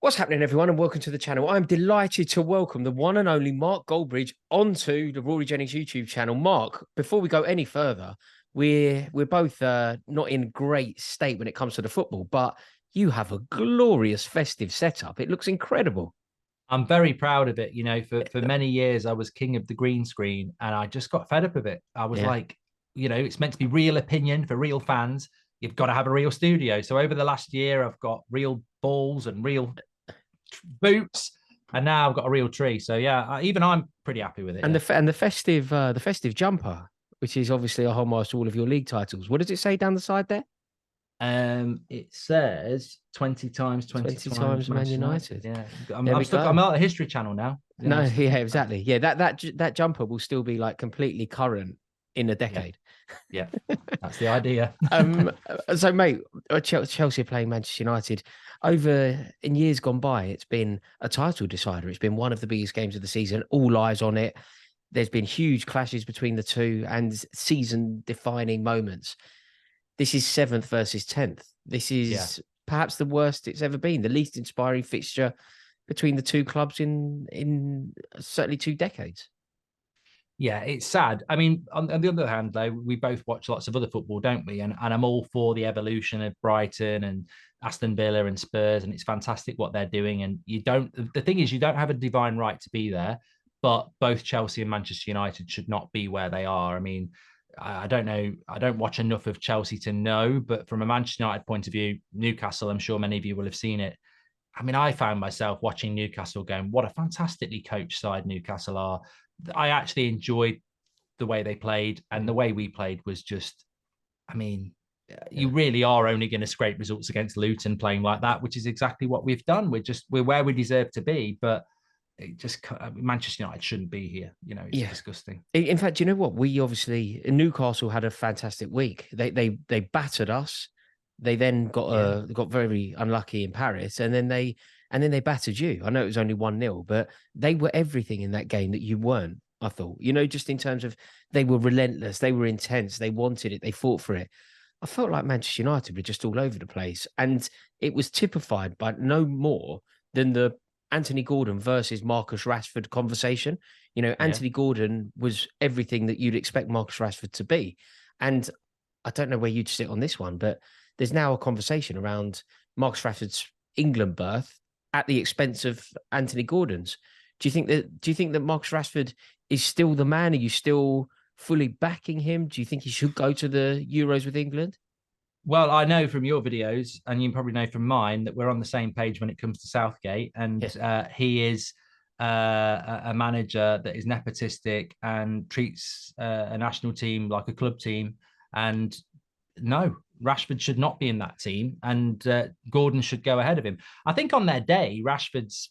What's happening, everyone, and welcome to the channel. I'm delighted to welcome the one and only Mark Goldbridge onto the Rory Jennings YouTube channel. Mark, before we go any further, we're both not in great state when it comes to the football, but you have a glorious festive setup. It looks incredible. I'm very proud of it. For many years, I was king of the green screen and I just got fed up of it. I was Yeah. like, it's meant to be real opinion for real fans. You've got to have a real studio. So over the last year, I've got real balls and real boots, and now I've got a real tree. So yeah, even I'm pretty happy with it. And Yeah. the festive jumper, which is obviously a homage to all of your league titles. What does it say down the side there? It says 20 times, 20 20 times times Man Manchester United. United. Yeah. There I'm we stuck. go. I'm at the History Channel now. No, I'm yeah, stuck. exactly. Yeah, that jumper will still be like completely current in a Yeah. decade. Yeah. That's the idea. Um, so mate, Chelsea are playing Manchester United. Over in years gone by, it's been a title decider. It's been one of the biggest games of the season. All eyes on it. There's been huge clashes between the two and season-defining moments. This is seventh versus 10th. This Yeah. is perhaps the worst it's ever been. The least inspiring fixture between the two clubs in certainly 2 decades. Yeah, it's sad. I mean, on the other hand, though, we both watch lots of other football, don't we? And I'm all for the evolution of Brighton and Aston Villa and Spurs, and it's fantastic what they're doing. And you don't, the thing is, you don't have a divine right to be there, but both Chelsea and Manchester United should not be where they are. I mean, I don't know, I don't watch enough of Chelsea to know, but from a Manchester United point of view, Newcastle, I'm sure many of you will have seen it. I mean, I found myself watching Newcastle going, what a fantastically coached side Newcastle are. I actually enjoyed the way they played, and the way we played was just, I mean, you Yeah. really are only going to scrape results against Luton playing like that, which is exactly what we've done. We're where we deserve to be, but it just Manchester United shouldn't be here. It's Yeah. disgusting. In fact, you know what? We obviously Newcastle had a fantastic week. They battered us. They then Yeah, got very unlucky in Paris, and then they battered you. I know it was only 1-0, but they were everything in that game that you weren't. I thought, just in terms of they were relentless, they were intense, they wanted it, they fought for it. I felt like Manchester United were just all over the place, and it was typified by no more than the Anthony Gordon versus Marcus Rashford conversation. yeah. Anthony Gordon was everything that you'd expect Marcus Rashford to be. And I don't know where you'd sit on this one, but there's now a conversation around Marcus Rashford's England berth at the expense of Anthony Gordon's. Do you think that Marcus Rashford is still the man? Are you still fully backing him? Do you think he should go to the Euros with England? Well, I know from your videos, and you probably know from mine, that we're on the same page when it comes to Southgate, Yeah. and he is a manager that is nepotistic and treats a national team like a club team. And no, Rashford should not be in that team, and Gordon should go ahead of him. I think on their day, Rashford's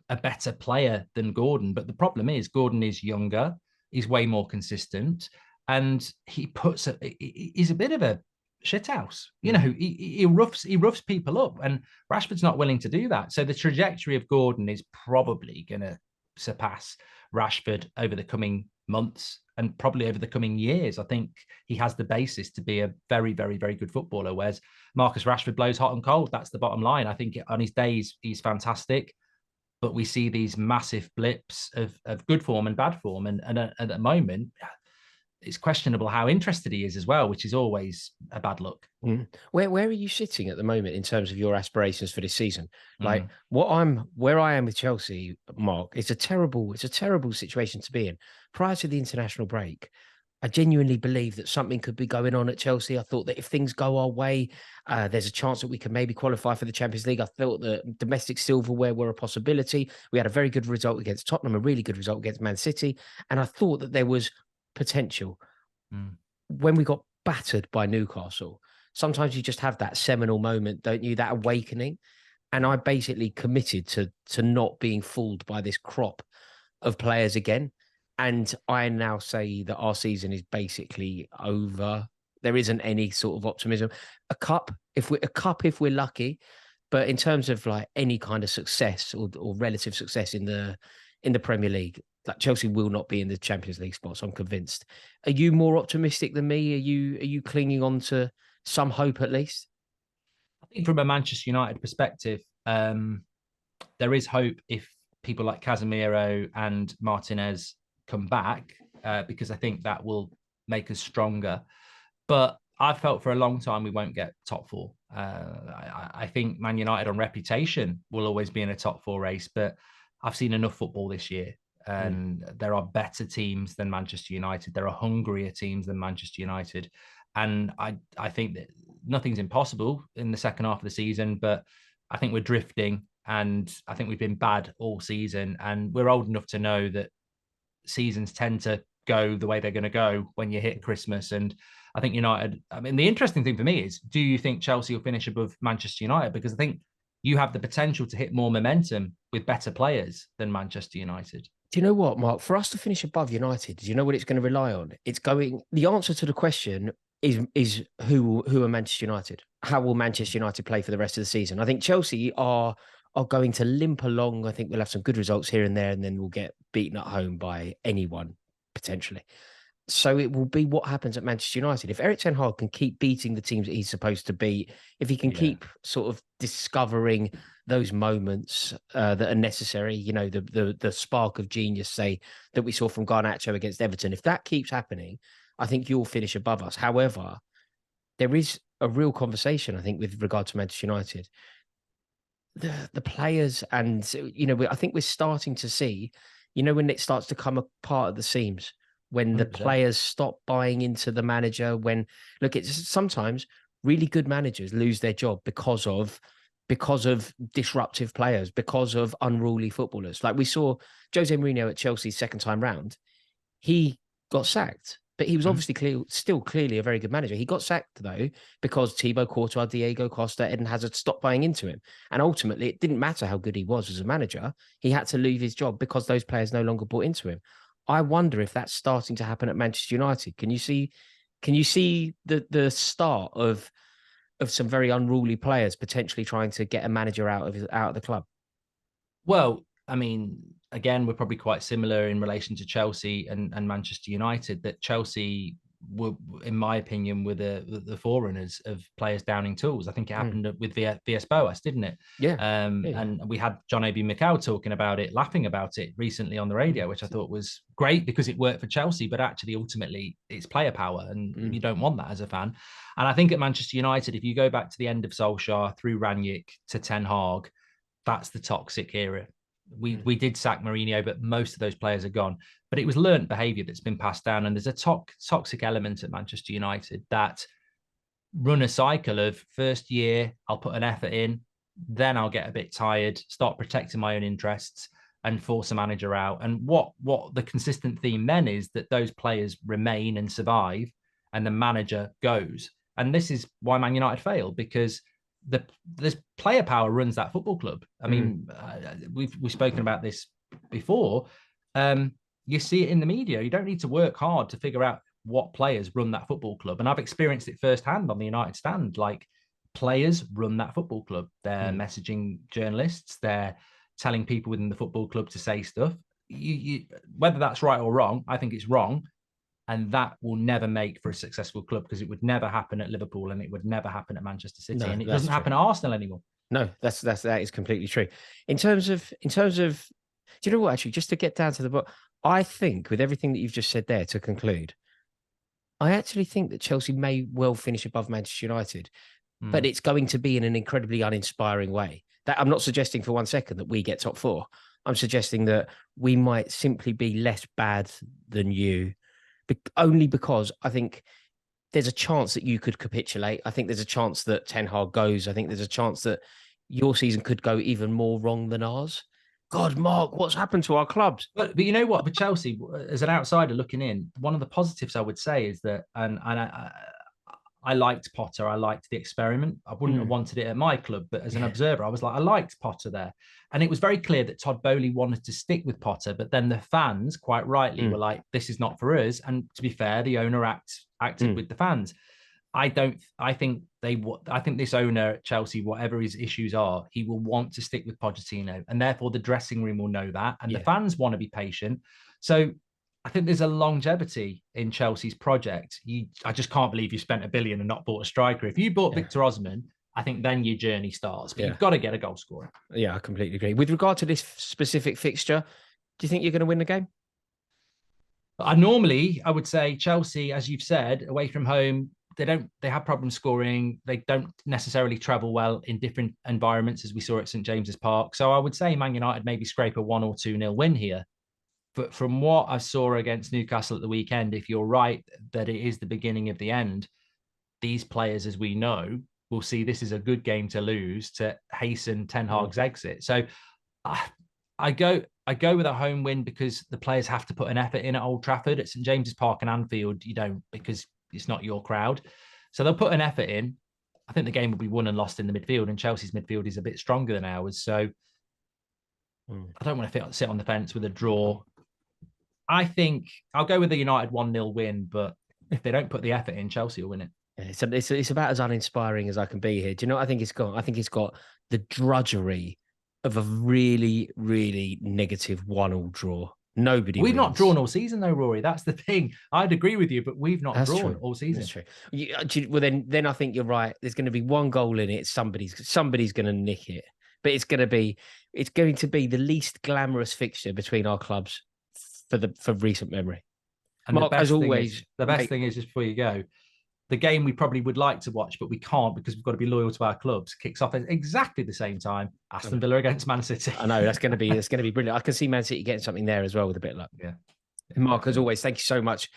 a better player than Gordon, but the problem is Gordon is younger, he's way more consistent, and he's a bit of a shithouse. He roughs people up, and Rashford's not willing to do that. So the trajectory of Gordon is probably going to surpass Rashford over the coming months and probably over the coming years. I think he has the basis to be a very, very, very good footballer. Whereas Marcus Rashford blows hot and cold. That's the bottom line. I think on his days he's fantastic, but we see these massive blips of good form and bad form. And at the moment, it's questionable how interested he is as well, which is always a bad look. Mm. Where are you sitting at the moment in terms of your aspirations for this season? Like Mm. where I am with Chelsea, Mark, it's a terrible situation to be in. Prior to the international break, I genuinely believe that something could be going on at Chelsea. I thought that if things go our way, there's a chance that we could maybe qualify for the Champions League. I thought that domestic silverware were a possibility. We had a very good result against Tottenham, a really good result against Man City, and I thought that there was potential. Mm. When we got battered by Newcastle, sometimes you just have that seminal moment, don't you? That awakening. And I basically committed to not being fooled by this crop of players again. And I now say that our season is basically over. There isn't any sort of optimism. If we're lucky, but in terms of like any kind of success or relative success in the Premier League, like Chelsea will not be in the Champions League spots. I'm convinced. Are you more optimistic than me? Are you clinging on to some hope at least? I think from a Manchester United perspective, There is hope if people like Casemiro and Martinez come back, because I think that will make us stronger. But I've felt for a long time we won't get top four. I think Man United on reputation will always be in a top four race, but I've seen enough football this year, and there are better teams than Manchester United. There are hungrier teams than Manchester United. And I think that nothing's impossible in the second half of the season, but I think we're drifting, and I think we've been bad all season. And we're old enough to know that seasons tend to go the way they're going to go when you hit Christmas. And I think United, I mean, the interesting thing for me is, do you think Chelsea will finish above Manchester United? Because I think you have the potential to hit more momentum with better players than Manchester United. Do you know what, Mark? For us to finish above United, do you know what it's going to rely on? The answer to the question is who are Manchester United? How will Manchester United play for the rest of the season? I think Chelsea are going to limp along. I think we'll have some good results here and there, and then we'll get beaten at home by anyone potentially. So it will be what happens at Manchester United. If Erik ten Hag can keep beating the teams that he's supposed to beat, if he can keep sort of discovering those moments that are necessary, you know, the spark of genius, say, that we saw from Garnacho against Everton, if that keeps happening, I think you'll finish above us. However, there is a real conversation, I think, with regard to Manchester United. The players, and, you know, I think we're starting to see, you know, when it starts to come apart at the seams, when the 100%. players stop buying into the manager, when, look, it's sometimes really good managers lose their job because of disruptive players, because of unruly footballers. Like we saw Jose Mourinho at Chelsea's second time round. He got sacked, but he was obviously still clearly a very good manager. He got sacked, though, because Thibaut Courtois, Diego Costa, Eden Hazard stopped buying into him. And ultimately, it didn't matter how good he was as a manager. He had to leave his job because those players no longer bought into him. I wonder if that's starting to happen at Manchester United. Can you see the start of some very unruly players potentially trying to get a manager out of the club? Well, I mean, again, we're probably quite similar in relation to Chelsea and Manchester United, that Chelsea were, in my opinion, were the forerunners of players downing tools. I think it happened with VS Boas, didn't it? Yeah. And we had John Obi Mikel talking about it, laughing about it recently on the radio, which I thought was great because it worked for Chelsea, but actually, ultimately, it's player power, and you don't want that as a fan. And I think at Manchester United, if you go back to the end of Solskjaer through Rangnick to Ten Hag, that's the toxic era. We did sack Mourinho, but most of those players are gone. But it was learned behaviour that's been passed down, and there's a toxic element at Manchester United that run a cycle of first year, I'll put an effort in, then I'll get a bit tired, start protecting my own interests, and force a manager out. And what the consistent theme then is that those players remain and survive, and the manager goes. And this is why Man United failed, because this player power runs that football club. I mean, we've spoken about this before. You see it in the media. You don't need to work hard to figure out what players run that football club. And I've experienced it firsthand on the United stand. Like, players run that football club. They're messaging journalists. They're telling people within the football club to say stuff. Whether that's right or wrong, I think it's wrong. And that will never make for a successful club, because it would never happen at Liverpool, and it would never happen at Manchester City, and it doesn't happen at Arsenal anymore. No, that is completely true. In terms of, do you know what? Actually, just to get down to the book, I think with everything that you've just said there, to conclude, I actually think that Chelsea may well finish above Manchester United, but it's going to be in an incredibly uninspiring way. That I'm not suggesting for one second that we get top four. I'm suggesting that we might simply be less bad than you. Only because I think there's a chance that you could capitulate. I think there's a chance that Ten Hag goes. I think there's a chance that your season could go even more wrong than ours. God, Mark, what's happened to our clubs? But you know what? For Chelsea, as an outsider looking in, one of the positives I would say is that, and I liked Potter. I liked the experiment. I wouldn't have wanted it at my club, but as an observer, I was like, I liked Potter there. And it was very clear that Todd Bowley wanted to stick with Potter, but then the fans, quite rightly, were like, this is not for us. And to be fair, the owner acted with the fans. I think this owner at Chelsea, whatever his issues are, he will want to stick with Pochettino, and therefore the dressing room will know that, and the fans want to be patient. So I think there's a longevity in Chelsea's project. I just can't believe you spent $1 billion and not bought a striker. If you bought Victor Osimhen, I think then your journey starts. But Yeah. you've got to get a goal scorer. Yeah, I completely agree. With regard to this specific fixture, do you think you're going to win the game? I would say Chelsea, as you've said, away from home, they have problems scoring. They don't necessarily travel well in different environments, as we saw at St James's Park. So I would say Man United maybe scrape a 1 or 2-0 win here. But from what I saw against Newcastle at the weekend, if you're right that it is the beginning of the end, these players, as we know, will see this is a good game to lose to hasten Ten Hag's exit. So I go with a home win because the players have to put an effort in at Old Trafford. At St James's Park and Anfield, you don't, because it's not your crowd. So they'll put an effort in. I think the game will be won and lost in the midfield, and Chelsea's midfield is a bit stronger than ours. So I don't want to sit on the fence with a draw. I think I'll go with the United 1-0 win, but if they don't put the effort in, Chelsea will win it. It's about as uninspiring as I can be here. Do you know what I think it's got? I think it's got the drudgery of a really, really negative 1-1 draw. Nobody We've wins. not drawn all season, though, Rory. That's the thing. I'd agree with you, but we've not drawn all season. That's true. Well, then I think you're right. There's going to be one goal in it. Somebody's going to nick it, but it's going to be the least glamorous fixture between our clubs for recent memory. And Mark, as always, the best thing is, just before you go, the game we probably would like to watch, but we can't because we've got to be loyal to our clubs, kicks off at exactly the same time. Aston Villa against Man City. I know that's going to be brilliant. I can see Man City getting something there as well with a bit of luck. Yeah. Mark, as always, thank you so much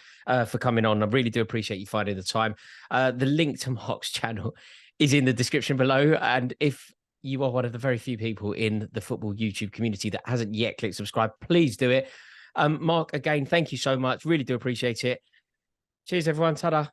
for coming on. I really do appreciate you finding the time. The link to Mark's channel is in the description below. And if you are one of the very few people in the football YouTube community that hasn't yet clicked subscribe, please do it. Mark, again, thank you so much. Really do appreciate it. Cheers, everyone. Ta-da.